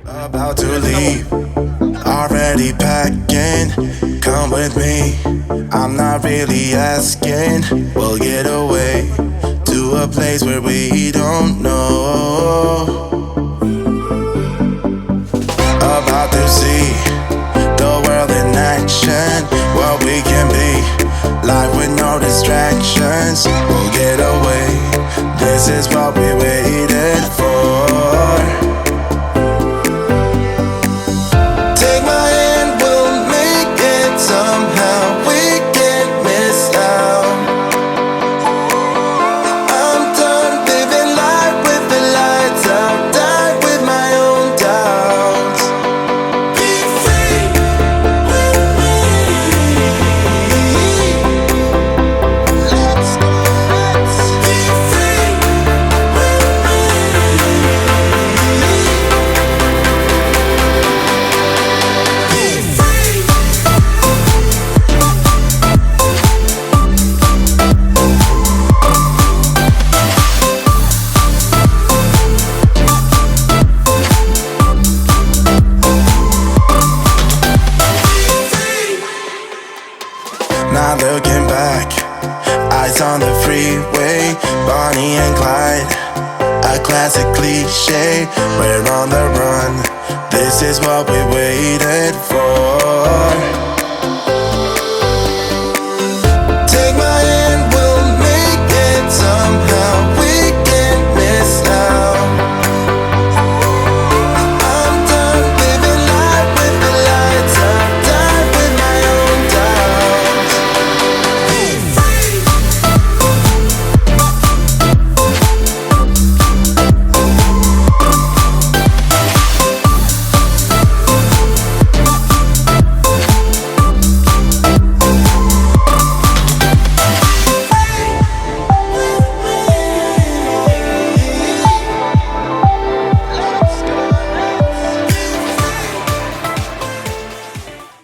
About to leave, already packing. Come with me, I'm not really asking. We'll get away to a place where we don't know. About to see the world in action, what we can be, life with no distractions. We'll get away, this is what we waited for. Take my hand, we'll make it somehow. We can't miss out. I'm done living life with the lights out. Die with my own doubts. Be free with me. Let's go, let's be free with me. Not looking back, eyes on the freeway, Bonnie and Clyde, a classic cliche. We're on the run, this is what we waited for.